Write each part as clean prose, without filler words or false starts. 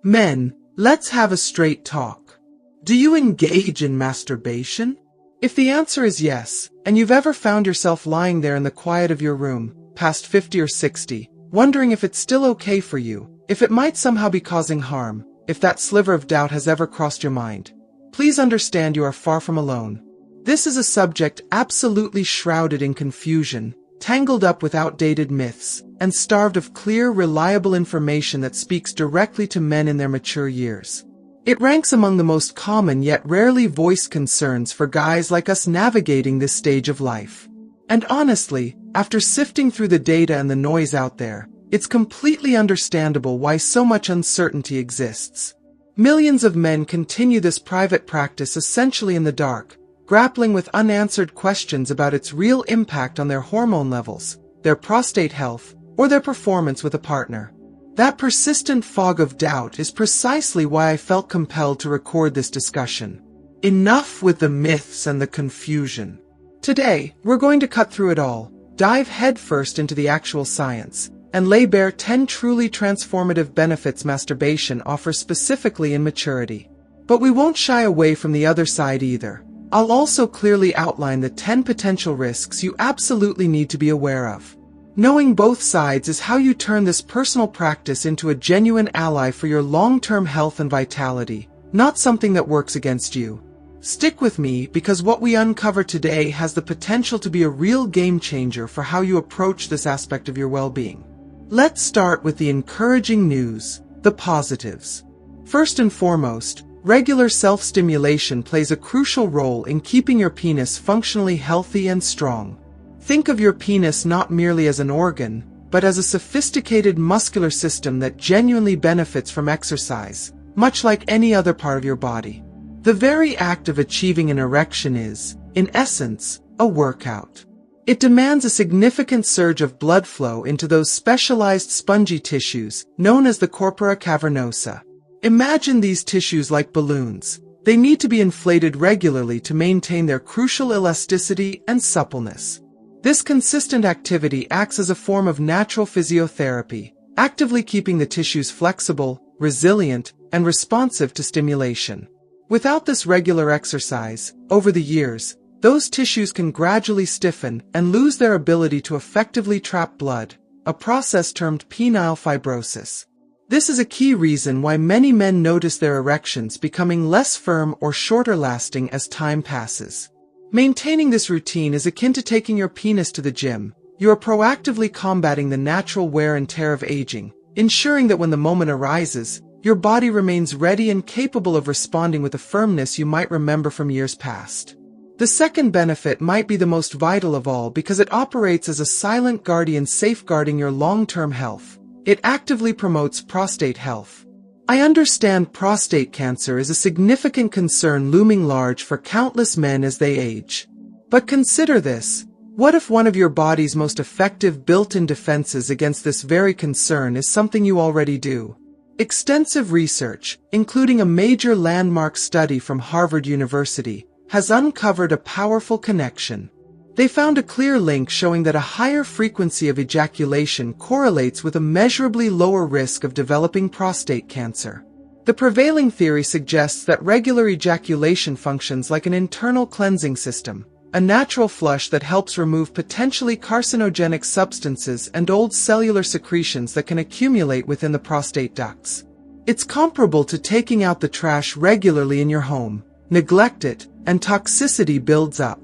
Men, let's have a straight talk. Do you engage in masturbation? If the answer is yes, and you've ever found yourself lying there in the quiet of your room, past 50 or 60, wondering if it's still okay for you, if it might somehow be causing harm, if that sliver of doubt has ever crossed your mind, please understand you are far from alone. This is a subject absolutely shrouded in confusion, tangled up with outdated myths, and starved of clear, reliable information that speaks directly to men in their mature years. It ranks among the most common yet rarely voiced concerns for guys like us navigating this stage of life. And honestly, after sifting through the data and the noise out there, it's completely understandable why so much uncertainty exists. Millions of men continue this private practice essentially in the dark, grappling with unanswered questions about its real impact on their hormone levels, their prostate health, or their performance with a partner. That persistent fog of doubt is precisely why I felt compelled to record this discussion. Enough with the myths and the confusion. Today, we're going to cut through it all, dive headfirst into the actual science, and lay bare 10 truly transformative benefits masturbation offers specifically in maturity. But we won't shy away from the other side either. I'll also clearly outline the 10 potential risks you absolutely need to be aware of. Knowing both sides is how you turn this personal practice into a genuine ally for your long-term health and vitality, not something that works against you. Stick with me because what we uncover today has the potential to be a real game changer for how you approach this aspect of your well-being. Let's start with the encouraging news, the positives. First and foremost, regular self-stimulation plays a crucial role in keeping your penis functionally healthy and strong. Think of your penis not merely as an organ, but as a sophisticated muscular system that genuinely benefits from exercise, much like any other part of your body. The very act of achieving an erection is, in essence, a workout. It demands a significant surge of blood flow into those specialized spongy tissues, known as the corpora cavernosa. Imagine these tissues like balloons. They need to be inflated regularly to maintain their crucial elasticity and suppleness. This consistent activity acts as a form of natural physiotherapy, actively keeping the tissues flexible, resilient, and responsive to stimulation. Without this regular exercise, over the years, those tissues can gradually stiffen and lose their ability to effectively trap blood, a process termed penile fibrosis. This is a key reason why many men notice their erections becoming less firm or shorter lasting as time passes. Maintaining this routine is akin to taking your penis to the gym. You are proactively combating the natural wear and tear of aging, ensuring that when the moment arises, your body remains ready and capable of responding with a firmness you might remember from years past. The second benefit might be the most vital of all because it operates as a silent guardian safeguarding your long-term health. It actively promotes prostate health. I understand prostate cancer is a significant concern looming large for countless men as they age. But consider this. What if one of your body's most effective built-in defenses against this very concern is something you already do? Extensive research, including a major landmark study from Harvard University, has uncovered a powerful connection. They found a clear link showing that a higher frequency of ejaculation correlates with a measurably lower risk of developing prostate cancer. The prevailing theory suggests that regular ejaculation functions like an internal cleansing system, a natural flush that helps remove potentially carcinogenic substances and old cellular secretions that can accumulate within the prostate ducts. It's comparable to taking out the trash regularly in your home. Neglect it, and toxicity builds up.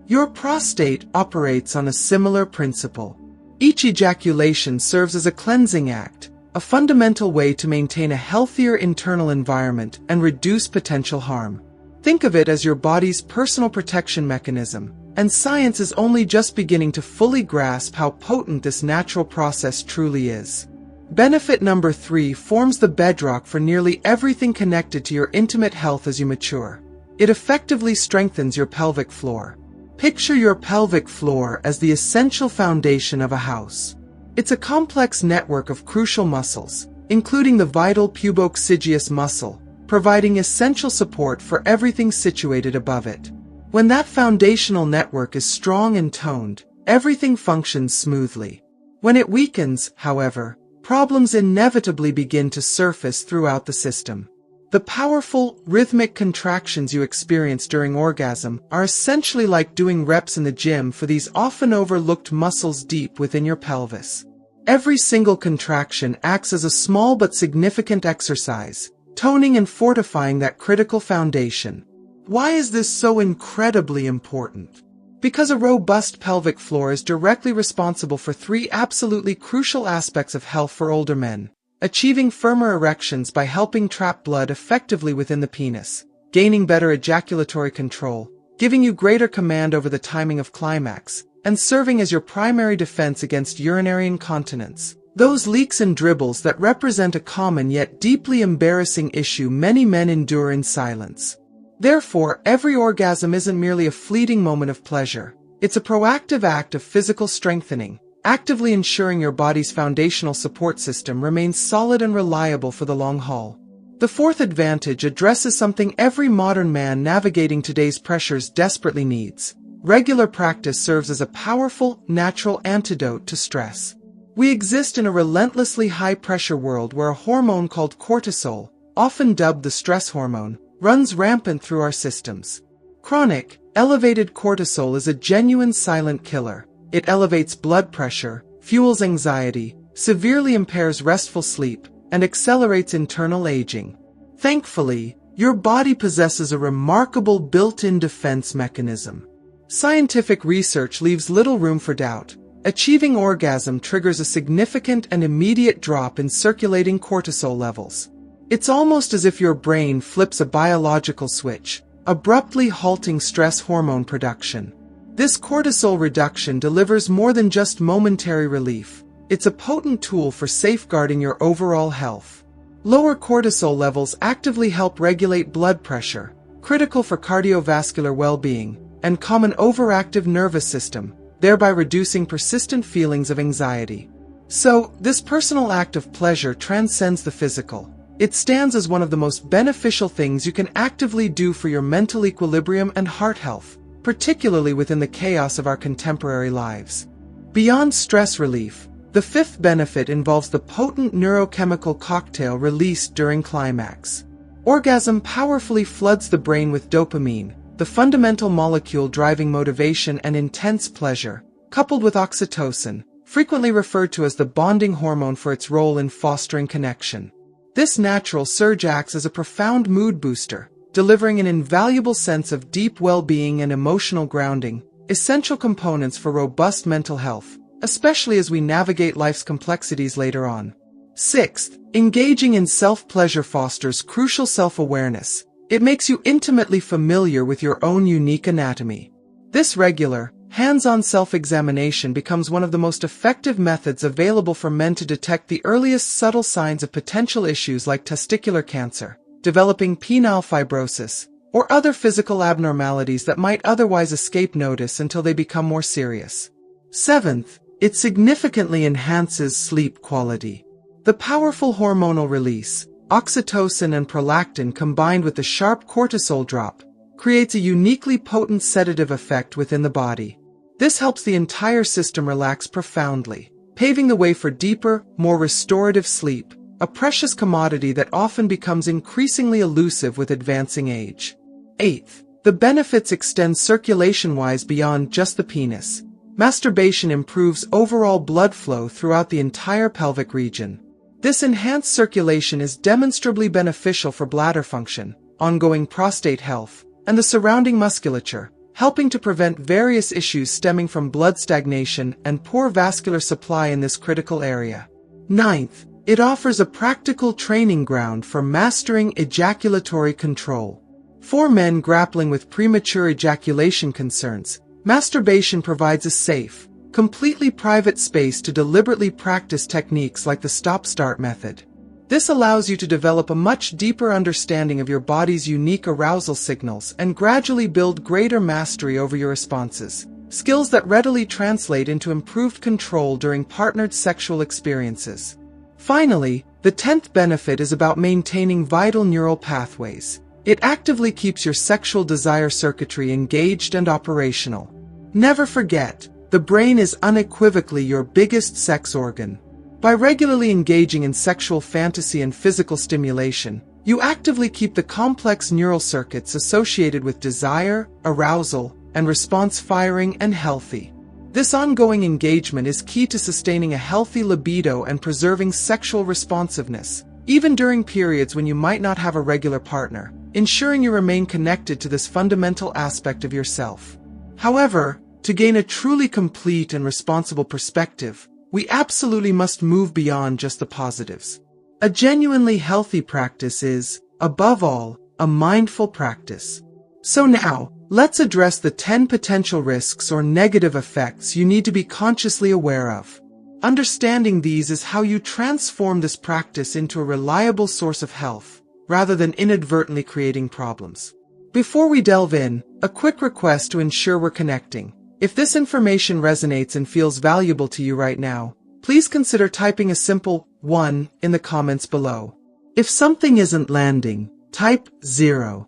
Your prostate operates on a similar principle. Each ejaculation serves as a cleansing act, a fundamental way to maintain a healthier internal environment and reduce potential harm. Think of it as your body's personal protection mechanism, and science is only just beginning to fully grasp how potent this natural process truly is. Benefit number 3 forms the bedrock for nearly everything connected to your intimate health as you mature. It effectively strengthens your pelvic floor. Picture your pelvic floor as the essential foundation of a house. It's a complex network of crucial muscles, including the vital pubococcygeus muscle, providing essential support for everything situated above it. When that foundational network is strong and toned, everything functions smoothly. When it weakens, however, problems inevitably begin to surface throughout the system. The powerful, rhythmic contractions you experience during orgasm are essentially like doing reps in the gym for these often overlooked muscles deep within your pelvis. Every single contraction acts as a small but significant exercise, toning and fortifying that critical foundation. Why is this so incredibly important? Because a robust pelvic floor is directly responsible for three absolutely crucial aspects of health for older men: achieving firmer erections by helping trap blood effectively within the penis, gaining better ejaculatory control, giving you greater command over the timing of climax, and serving as your primary defense against urinary incontinence. Those leaks and dribbles that represent a common yet deeply embarrassing issue many men endure in silence. Therefore, every orgasm isn't merely a fleeting moment of pleasure. It's a proactive act of physical strengthening, actively ensuring your body's foundational support system remains solid and reliable for the long haul. The fourth advantage addresses something every modern man navigating today's pressures desperately needs. Regular practice serves as a powerful, natural antidote to stress. We exist in a relentlessly high-pressure world where a hormone called cortisol, often dubbed the stress hormone, runs rampant through our systems. Chronic, elevated cortisol is a genuine silent killer. It elevates blood pressure, fuels anxiety, severely impairs restful sleep, and accelerates internal aging. Thankfully, your body possesses a remarkable built-in defense mechanism. Scientific research leaves little room for doubt. Achieving orgasm triggers a significant and immediate drop in circulating cortisol levels. It's almost as if your brain flips a biological switch, abruptly halting stress hormone production. This cortisol reduction delivers more than just momentary relief. It's a potent tool for safeguarding your overall health. Lower cortisol levels actively help regulate blood pressure, critical for cardiovascular well-being, and calm an overactive nervous system, thereby reducing persistent feelings of anxiety. So, this personal act of pleasure transcends the physical. It stands as one of the most beneficial things you can actively do for your mental equilibrium and heart health, particularly within the chaos of our contemporary lives. Beyond stress relief, the fifth benefit involves the potent neurochemical cocktail released during climax. Orgasm powerfully floods the brain with dopamine, the fundamental molecule driving motivation and intense pleasure, coupled with oxytocin, frequently referred to as the bonding hormone for its role in fostering connection. This natural surge acts as a profound mood booster, delivering an invaluable sense of deep well-being and emotional grounding, essential components for robust mental health, especially as we navigate life's complexities later on. Sixth, engaging in self-pleasure fosters crucial self-awareness. It makes you intimately familiar with your own unique anatomy. This regular, hands-on self-examination becomes one of the most effective methods available for men to detect the earliest subtle signs of potential issues like testicular cancer, developing penile fibrosis, or other physical abnormalities that might otherwise escape notice until they become more serious. Seventh, it significantly enhances sleep quality. The powerful hormonal release, oxytocin and prolactin combined with the sharp cortisol drop, creates a uniquely potent sedative effect within the body. This helps the entire system relax profoundly, paving the way for deeper, more restorative sleep, a precious commodity that often becomes increasingly elusive with advancing age. Eighth, the benefits extend circulation-wise beyond just the penis. Masturbation improves overall blood flow throughout the entire pelvic region. This enhanced circulation is demonstrably beneficial for bladder function, ongoing prostate health, and the surrounding musculature, helping to prevent various issues stemming from blood stagnation and poor vascular supply in this critical area. Ninth, it offers a practical training ground for mastering ejaculatory control. For men grappling with premature ejaculation concerns, masturbation provides a safe, completely private space to deliberately practice techniques like the stop-start method. This allows you to develop a much deeper understanding of your body's unique arousal signals and gradually build greater mastery over your responses, skills that readily translate into improved control during partnered sexual experiences. Finally, the 10th benefit is about maintaining vital neural pathways. It actively keeps your sexual desire circuitry engaged and operational. Never forget, the brain is unequivocally your biggest sex organ. By regularly engaging in sexual fantasy and physical stimulation, you actively keep the complex neural circuits associated with desire, arousal, and response firing and healthy. This ongoing engagement is key to sustaining a healthy libido and preserving sexual responsiveness, even during periods when you might not have a regular partner, ensuring you remain connected to this fundamental aspect of yourself. However, to gain a truly complete and responsible perspective, we absolutely must move beyond just the positives. A genuinely healthy practice is, above all, a mindful practice. So now, let's address the 10 potential risks or negative effects you need to be consciously aware of. Understanding these is how you transform this practice into a reliable source of health, rather than inadvertently creating problems. Before we delve in, a quick request to ensure we're connecting. If this information resonates and feels valuable to you right now, please consider typing a simple 1 in the comments below. If something isn't landing, type 0.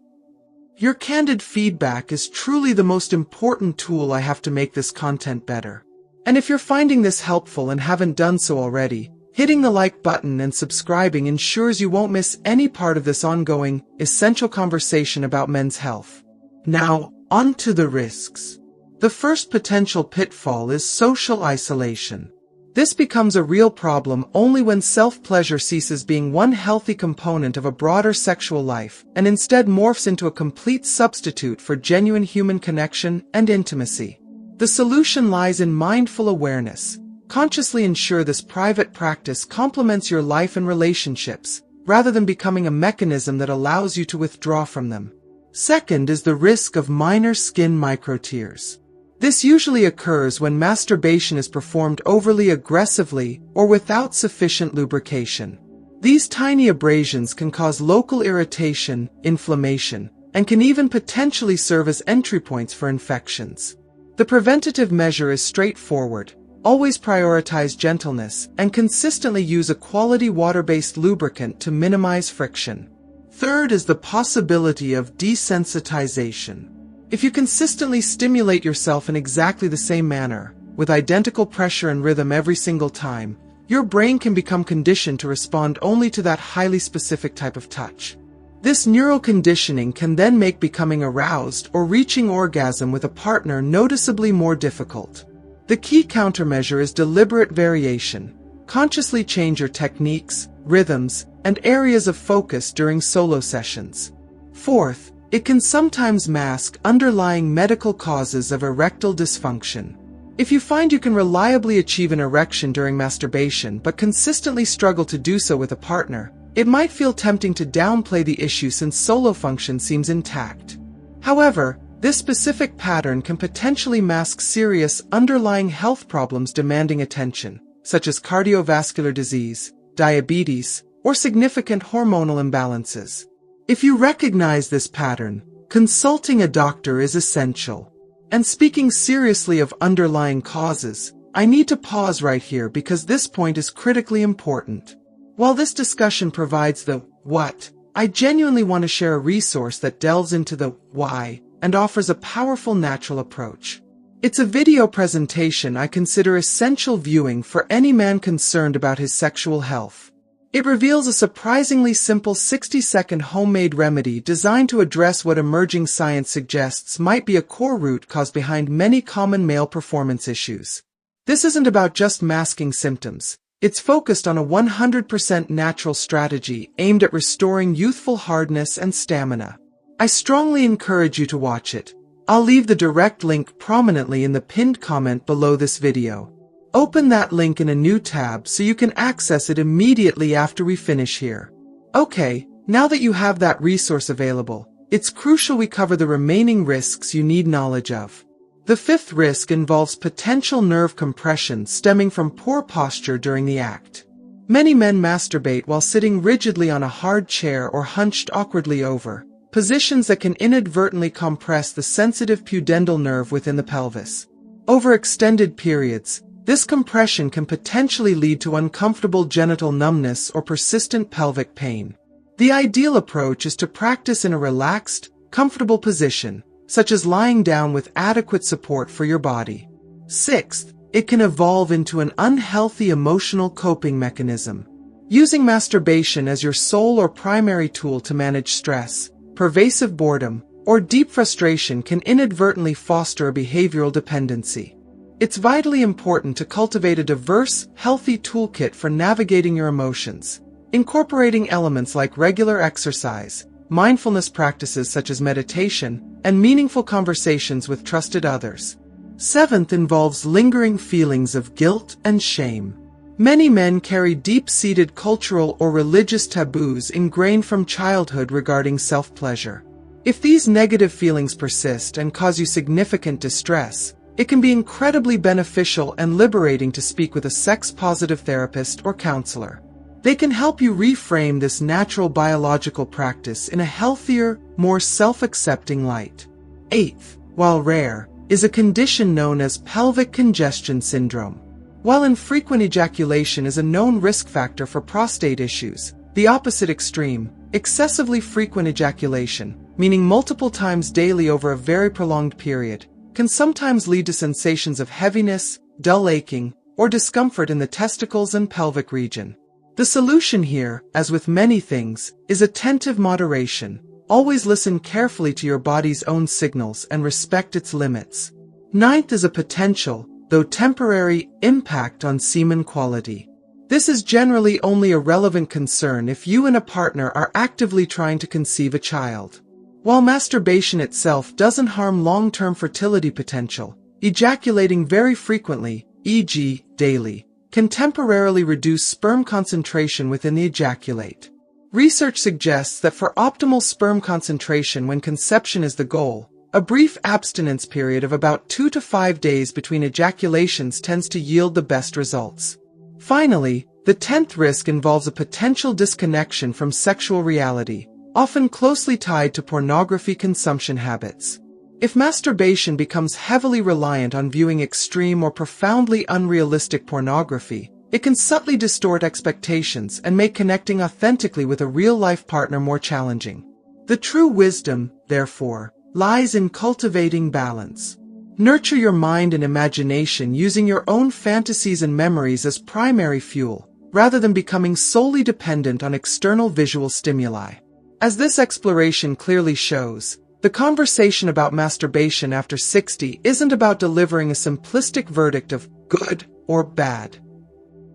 Your candid feedback is truly the most important tool I have to make this content better. And if you're finding this helpful and haven't done so already, hitting the like button and subscribing ensures you won't miss any part of this ongoing, essential conversation about men's health. Now, on to the risks. The first potential pitfall is social isolation. This becomes a real problem only when self-pleasure ceases being one healthy component of a broader sexual life and instead morphs into a complete substitute for genuine human connection and intimacy. The solution lies in mindful awareness. Consciously ensure this private practice complements your life and relationships, rather than becoming a mechanism that allows you to withdraw from them. Second is the risk of minor skin microtears. This usually occurs when masturbation is performed overly aggressively or without sufficient lubrication. These tiny abrasions can cause local irritation, inflammation, and can even potentially serve as entry points for infections. The preventative measure is straightforward. Always prioritize gentleness and consistently use a quality water-based lubricant to minimize friction. Third is the possibility of desensitization. If you consistently stimulate yourself in exactly the same manner, with identical pressure and rhythm every single time, your brain can become conditioned to respond only to that highly specific type of touch. This neural conditioning can then make becoming aroused or reaching orgasm with a partner noticeably more difficult. The key countermeasure is deliberate variation. Consciously change your techniques, rhythms, and areas of focus during solo sessions. Fourth, it can sometimes mask underlying medical causes of erectile dysfunction. If you find you can reliably achieve an erection during masturbation but consistently struggle to do so with a partner, it might feel tempting to downplay the issue since solo function seems intact. However, this specific pattern can potentially mask serious underlying health problems demanding attention, such as cardiovascular disease, diabetes, or significant hormonal imbalances. If you recognize this pattern, consulting a doctor is essential. And speaking seriously of underlying causes, I need to pause right here because this point is critically important. While this discussion provides the what, I genuinely want to share a resource that delves into the why and offers a powerful natural approach. It's a video presentation I consider essential viewing for any man concerned about his sexual health. It reveals a surprisingly simple 60-second homemade remedy designed to address what emerging science suggests might be a core root cause behind many common male performance issues. This isn't about just masking symptoms. It's focused on a 100% natural strategy aimed at restoring youthful hardness and stamina. I strongly encourage you to watch it. I'll leave the direct link prominently in the pinned comment below this video. Open that link in a new tab so you can access it immediately after we finish here. Okay, now that you have that resource available, it's crucial we cover the remaining risks you need knowledge of. The fifth risk involves potential nerve compression stemming from poor posture during the act. Many men masturbate while sitting rigidly on a hard chair or hunched awkwardly over, positions that can inadvertently compress the sensitive pudendal nerve within the pelvis. Over extended periods, this compression can potentially lead to uncomfortable genital numbness or persistent pelvic pain. The ideal approach is to practice in a relaxed, comfortable position, such as lying down with adequate support for your body. Sixth, it can evolve into an unhealthy emotional coping mechanism. Using masturbation as your sole or primary tool to manage stress, pervasive boredom, or deep frustration can inadvertently foster a behavioral dependency. It's vitally important to cultivate a diverse, healthy toolkit for navigating your emotions, incorporating elements like regular exercise, mindfulness practices such as meditation, and meaningful conversations with trusted others. Seventh involves lingering feelings of guilt and shame. Many men carry deep-seated cultural or religious taboos ingrained from childhood regarding self-pleasure. If these negative feelings persist and cause you significant distress, it can be incredibly beneficial and liberating to speak with a sex-positive therapist or counselor. They can help you reframe this natural biological practice in a healthier, more self-accepting light. Eighth, while rare, is a condition known as pelvic congestion syndrome. While infrequent ejaculation is a known risk factor for prostate issues, the opposite extreme, excessively frequent ejaculation, meaning multiple times daily over a very prolonged period, can sometimes lead to sensations of heaviness, dull aching, or discomfort in the testicles and pelvic region. The solution here, as with many things, is attentive moderation. Always listen carefully to your body's own signals and respect its limits. Ninth is a potential, though temporary, impact on semen quality. This is generally only a relevant concern if you and a partner are actively trying to conceive a child. While masturbation itself doesn't harm long-term fertility potential, ejaculating very frequently, e.g., daily, can temporarily reduce sperm concentration within the ejaculate. Research suggests that for optimal sperm concentration when conception is the goal, a brief abstinence period of about 2 to 5 days between ejaculations tends to yield the best results. Finally, the 10th risk involves a potential disconnection from sexual reality, often closely tied to pornography consumption habits. If masturbation becomes heavily reliant on viewing extreme or profoundly unrealistic pornography, it can subtly distort expectations and make connecting authentically with a real-life partner more challenging. The true wisdom, therefore, lies in cultivating balance. Nurture your mind and imagination using your own fantasies and memories as primary fuel, rather than becoming solely dependent on external visual stimuli. As this exploration clearly shows, the conversation about masturbation after 60 isn't about delivering a simplistic verdict of good or bad.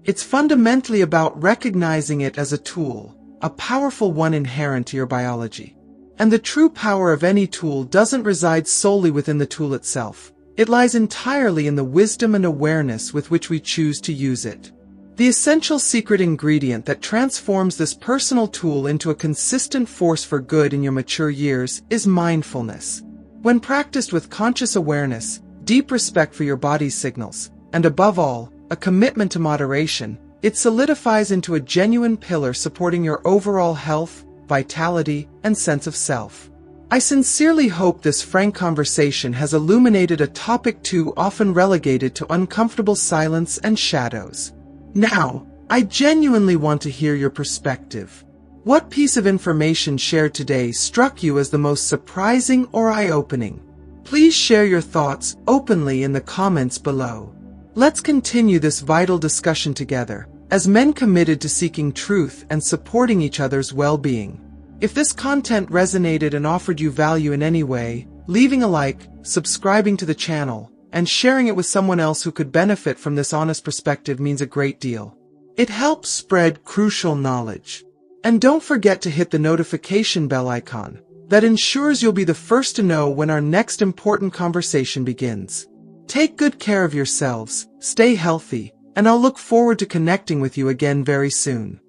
It's fundamentally about recognizing it as a tool, a powerful one inherent to your biology. And the true power of any tool doesn't reside solely within the tool itself. It lies entirely in the wisdom and awareness with which we choose to use it. The essential secret ingredient that transforms this personal tool into a consistent force for good in your mature years is mindfulness. When practiced with conscious awareness, deep respect for your body's signals, and above all, a commitment to moderation, it solidifies into a genuine pillar supporting your overall health, vitality, and sense of self. I sincerely hope this frank conversation has illuminated a topic too often relegated to uncomfortable silence and shadows. Now, I genuinely want to hear your perspective. What piece of information shared today struck you as the most surprising or eye-opening? Please share your thoughts openly in the comments below. Let's continue this vital discussion together, as men committed to seeking truth and supporting each other's well-being. If this content resonated and offered you value in any way, leaving a like, subscribing to the channel, and sharing it with someone else who could benefit from this honest perspective means a great deal. It helps spread crucial knowledge. And don't forget to hit the notification bell icon. That ensures you'll be the first to know when our next important conversation begins. Take good care of yourselves, stay healthy, and I'll look forward to connecting with you again very soon.